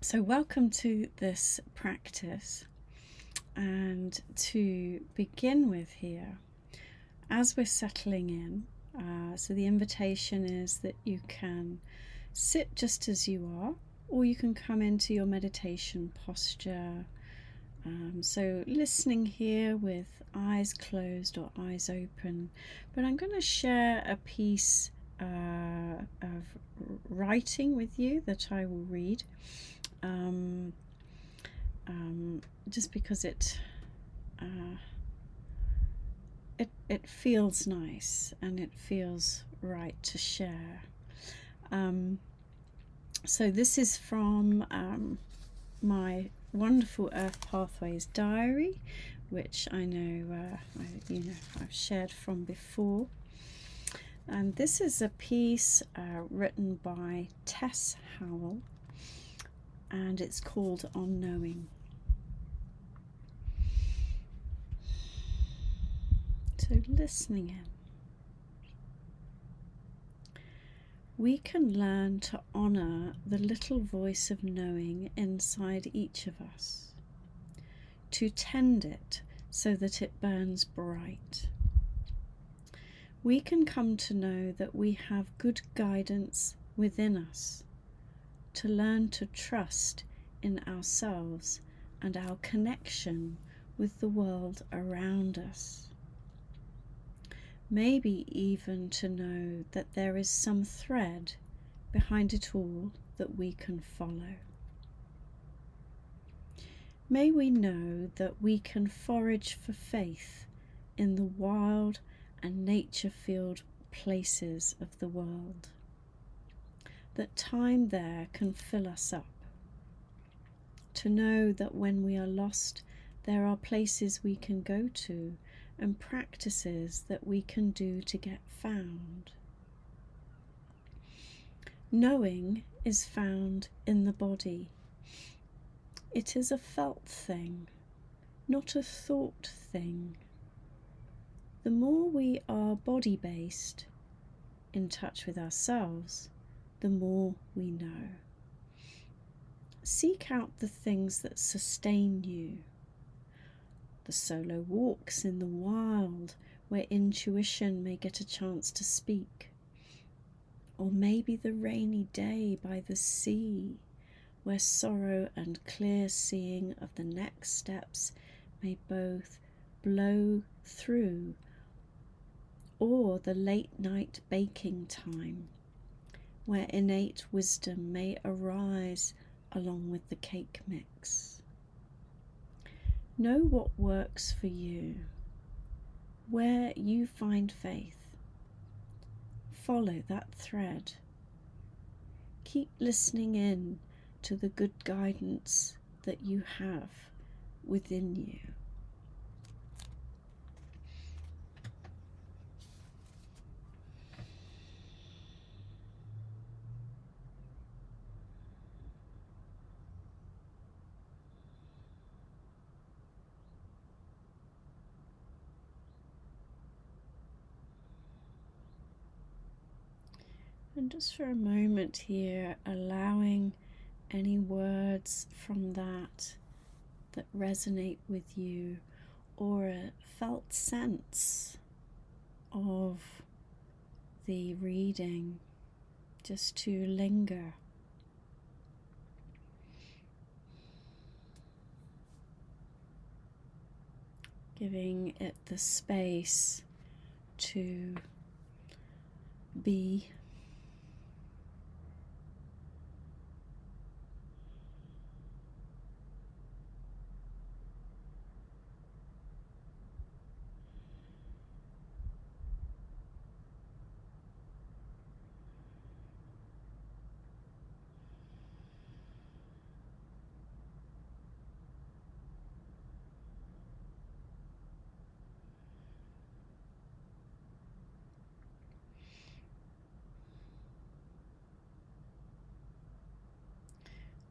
So welcome to this practice, and to begin with here, as we're settling in, so the invitation is that you can sit just as you are, or you can come into your meditation posture. So listening here with eyes closed or eyes open, but I'm going to share a piece of writing with you that I will read. Just because it feels nice and it feels right to share. So this is from my wonderful Earth Pathways diary, which I know I've shared from before. And this is a piece written by Tess Howell, and it's called On Knowing. So listening in. We can learn to honour the little voice of knowing inside each of us, to tend it so that it burns bright. We can come to know that we have good guidance within us, to learn to trust in ourselves and our connection with the world around us. Maybe even to know that there is some thread behind it all that we can follow. May we know that we can forage for faith in the wild and nature-filled places of the world, that time there can fill us up, to know that when we are lost, there are places we can go to and practices that we can do to get found. Knowing is found in the body. It is a felt thing, not a thought thing. The more we are body-based, in touch with ourselves, the more we know. Seek out the things that sustain you. The solo walks in the wild where intuition may get a chance to speak. Or maybe the rainy day by the sea where sorrow and clear seeing of the next steps may both blow through. Or the late night baking time where innate wisdom may arise along with the cake mix. Know what works for you, where you find faith. Follow that thread. Keep listening in to the good guidance that you have within you. And just for a moment here, allowing any words from that resonate with you, or a felt sense of the reading, just to linger. Giving it the space to be.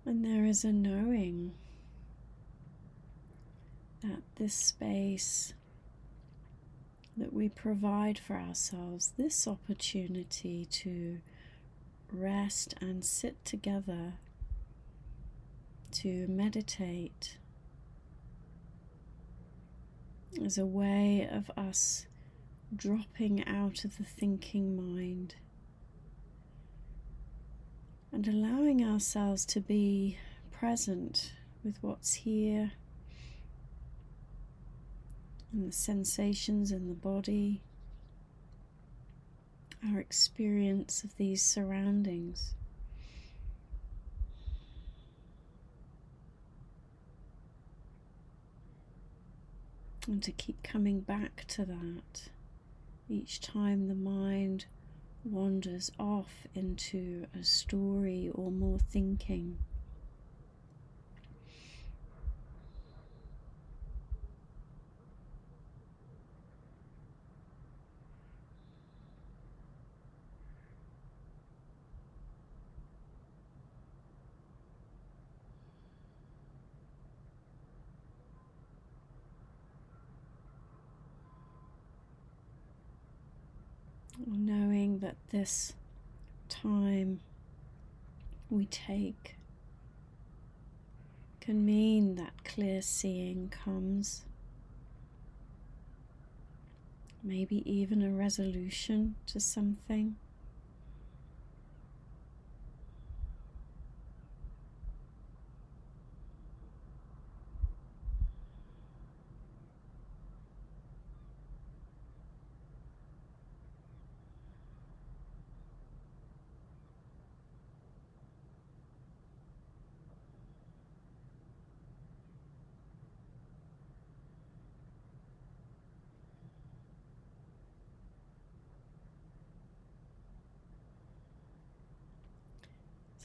And there is a knowing that this space that we provide for ourselves, this opportunity to rest and sit together, to meditate as a way of us dropping out of the thinking mind and allowing ourselves to be present with what's here and the sensations in the body, our experience of these surroundings. And to keep coming back to that each time the mind wanders off into a story or more thinking. Knowing that this time we take can mean that clear seeing comes, maybe even a resolution to something.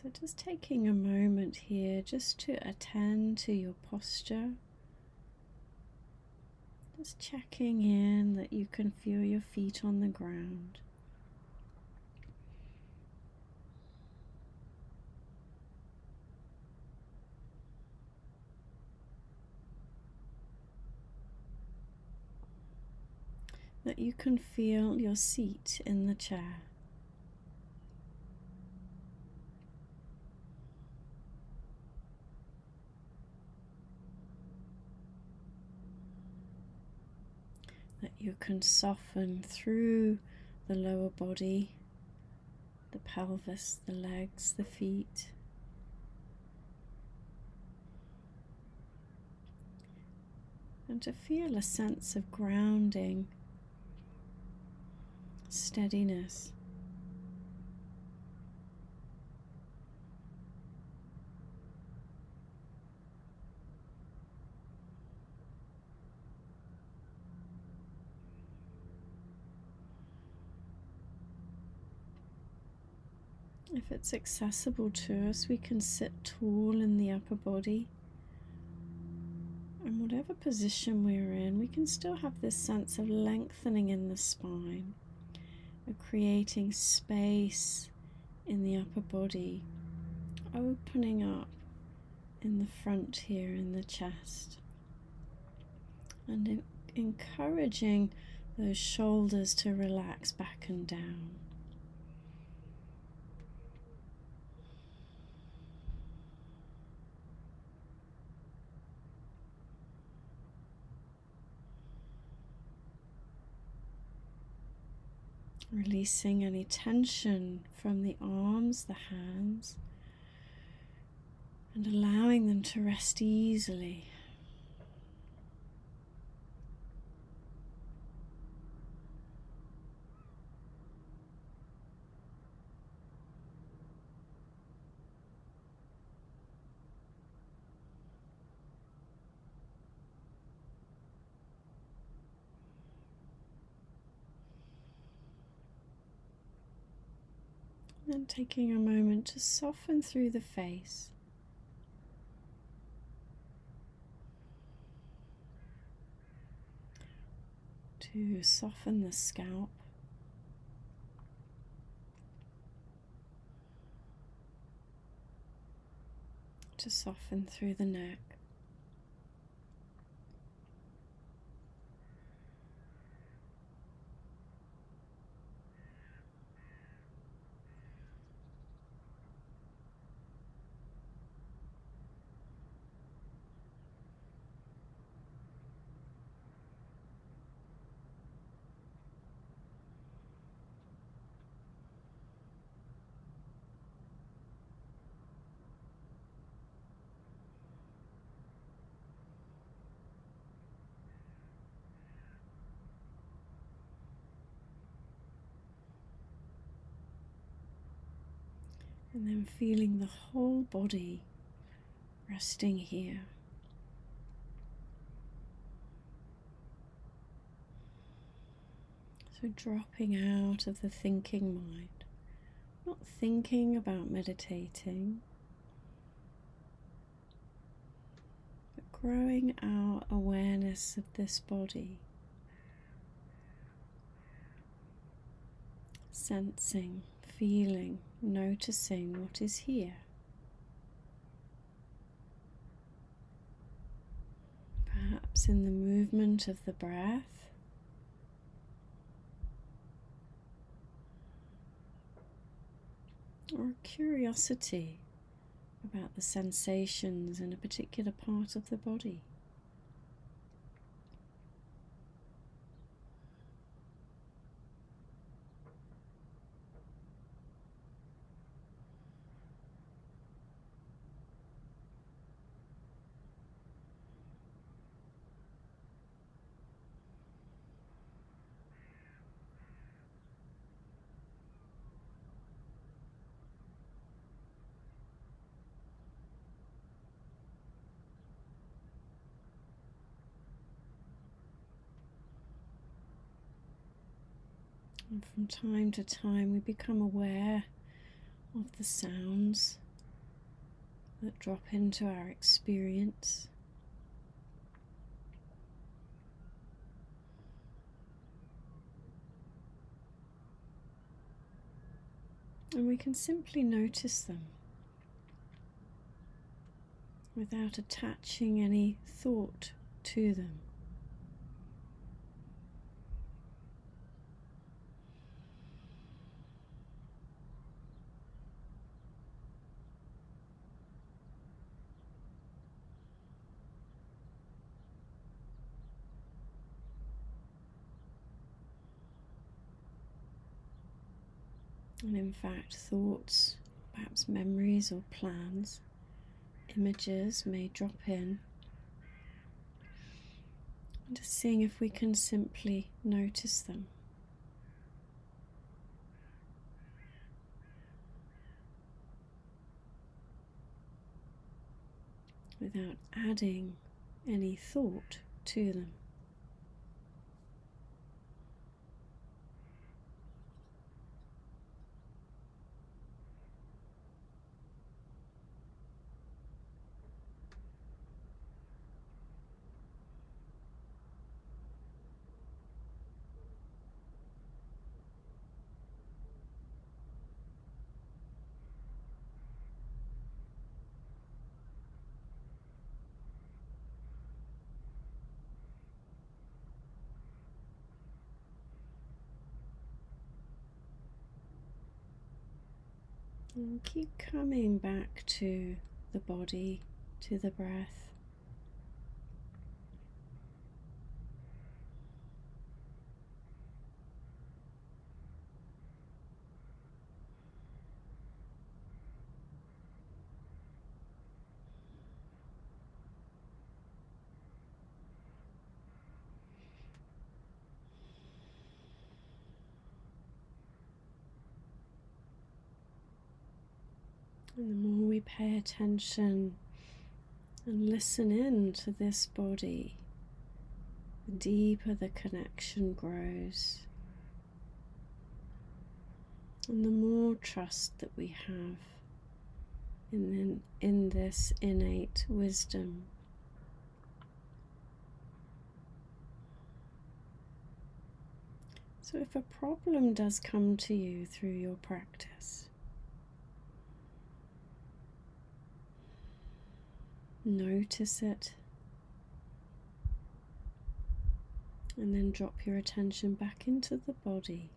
So just taking a moment here just to attend to your posture. Just checking in that you can feel your feet on the ground. That you can feel your seat in the chair. That you can soften through the lower body, the pelvis, the legs, the feet. And to feel a sense of grounding, steadiness. If it's accessible to us, we can sit tall in the upper body. And whatever position we're in, we can still have this sense of lengthening in the spine, of creating space in the upper body, opening up in the front here in the chest, and encouraging those shoulders to relax back and down. Releasing any tension from the arms, the hands, and allowing them to rest easily. Then taking a moment to soften through the face. To soften the scalp. To soften through the neck. And then feeling the whole body resting here. So dropping out of the thinking mind, not thinking about meditating, but growing our awareness of this body, sensing, feeling, noticing what is here. Perhaps in the movement of the breath, or curiosity about the sensations in a particular part of the body. And from time to time we become aware of the sounds that drop into our experience. And we can simply notice them without attaching any thought to them. And in fact, thoughts, perhaps memories or plans, images may drop in. And just seeing if we can simply notice them without adding any thought to them. And keep coming back to the body, to the breath. And the more we pay attention and listen in to this body, the deeper the connection grows, and the more trust that we have in this innate wisdom. So if a problem does come to you through your practice, notice it, and then drop your attention back into the body.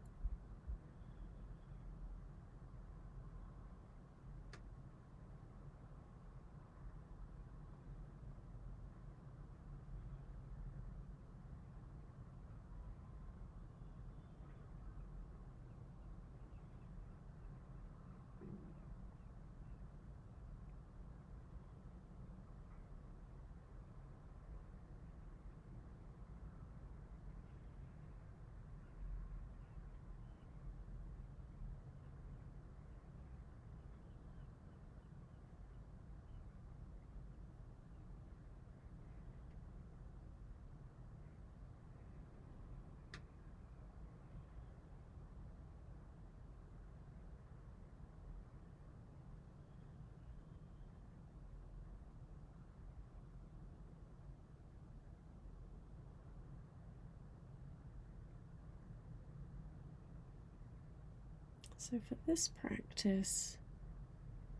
So for this practice,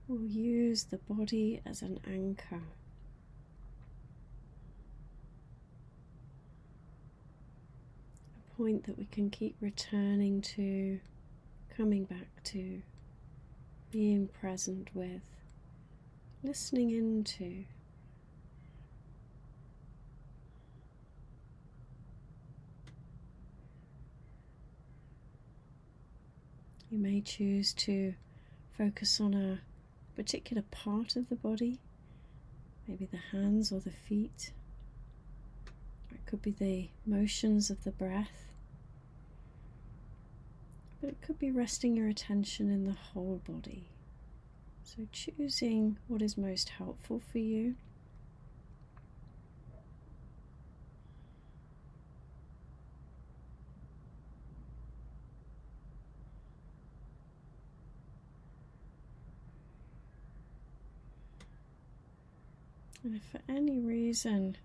we'll use the body as an anchor. A point that we can keep returning to, coming back to, being present with, listening into. You may choose to focus on a particular part of the body, maybe the hands or the feet. Or it could be the motions of the breath. But it could be resting your attention in the whole body. So choosing what is most helpful for you. And if for any reason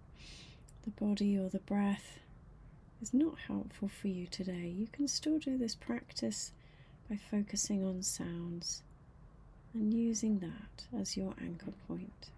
the body or the breath is not helpful for you today, you can still do this practice by focusing on sounds and using that as your anchor point.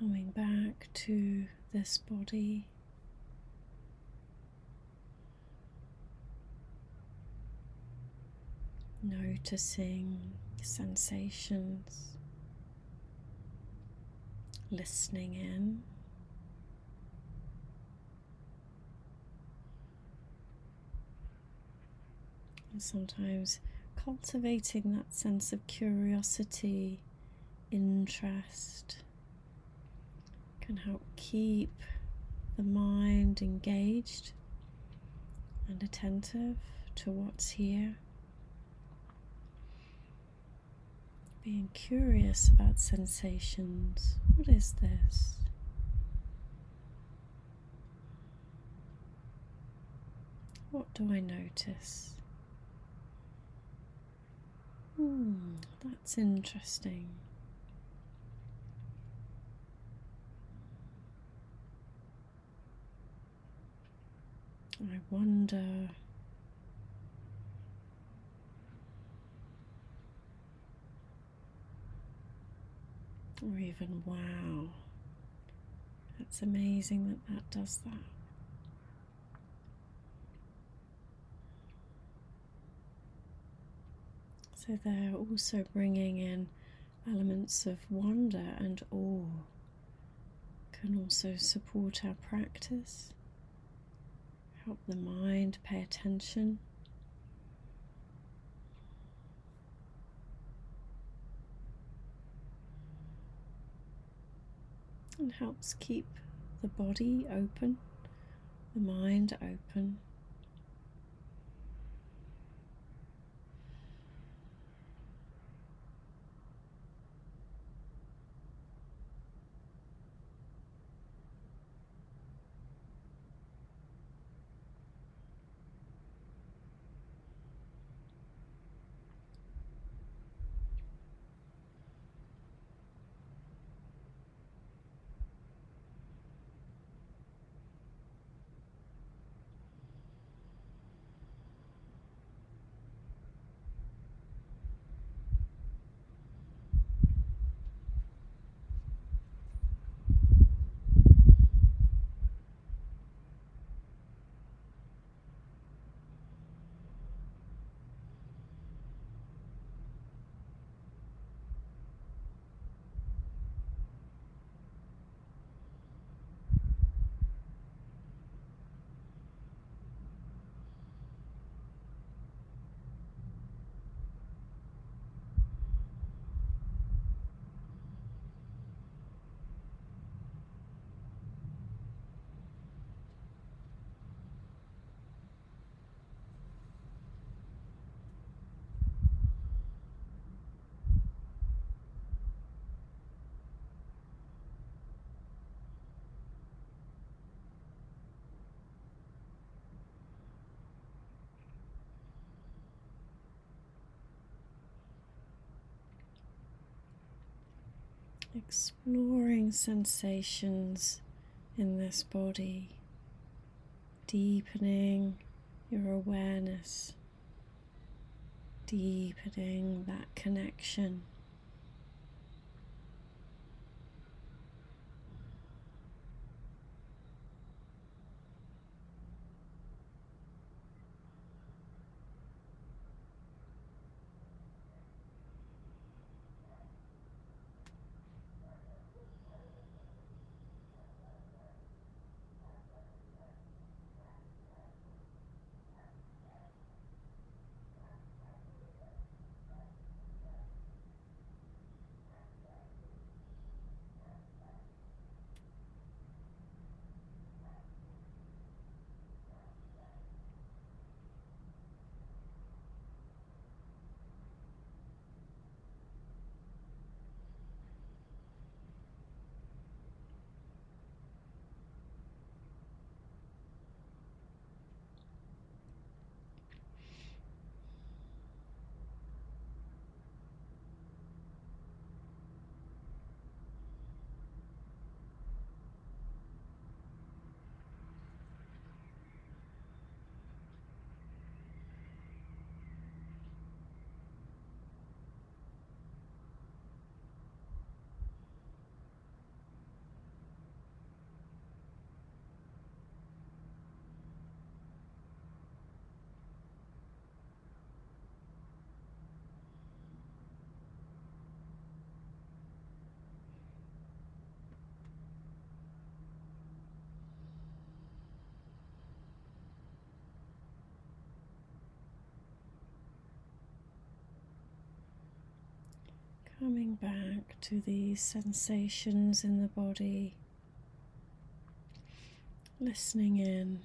Coming back to this body, noticing sensations, listening in. And sometimes cultivating that sense of curiosity, interest, can help keep the mind engaged and attentive to what's here. Being curious about sensations. What is this? What do I notice? That's interesting. I wonder. Or even, wow, that's amazing that does that. So they're also bringing in elements of wonder and awe. Can also support our practice, help the mind pay attention. And helps keep the body open, the mind open. Exploring sensations in this body, deepening your awareness, deepening that connection. Coming back to these sensations in the body, listening in,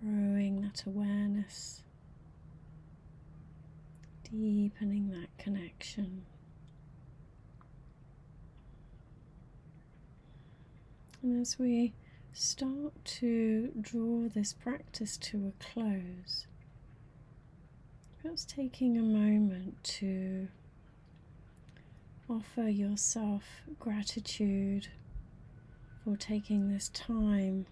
growing that awareness, deepening that connection. And as we start to draw this practice to a close, perhaps taking a moment to offer yourself gratitude for taking this time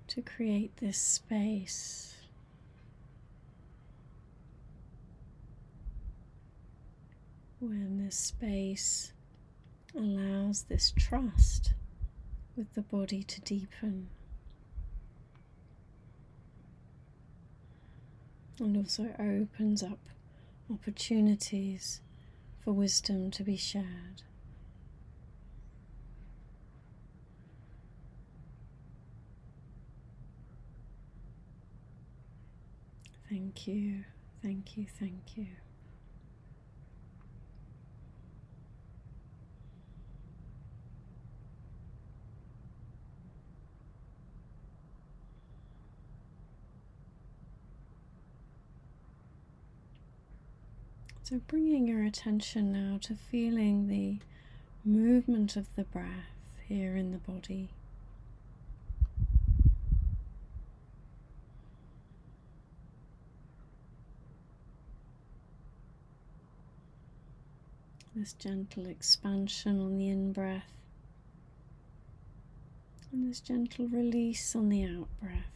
to create this space. When this space allows this trust with the body to deepen, and also opens up opportunities for wisdom to be shared. Thank you, thank you, thank you. So bringing your attention now to feeling the movement of the breath here in the body. This gentle expansion on the in-breath and this gentle release on the out-breath.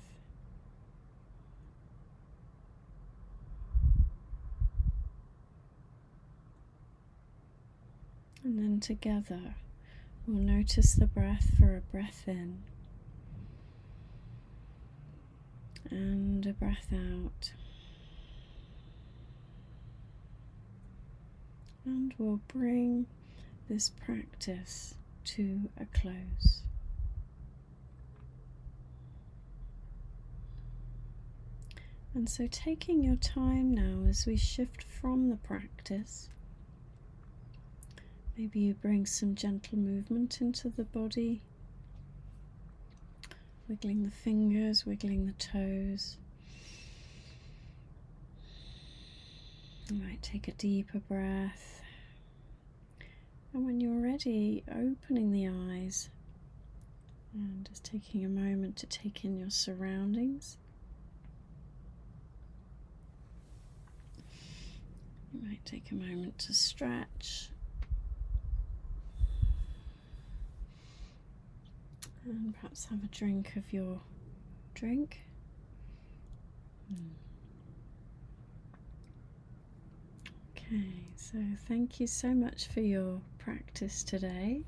And then together we'll notice the breath for a breath in and a breath out. And we'll bring this practice to a close. And so taking your time now as we shift from the practice, maybe you bring some gentle movement into the body, wiggling the fingers, wiggling the toes. You might take a deeper breath. And when you're ready, opening the eyes and just taking a moment to take in your surroundings. You might take a moment to stretch. And perhaps have a drink of your drink. Okay, so thank you so much for your practice today.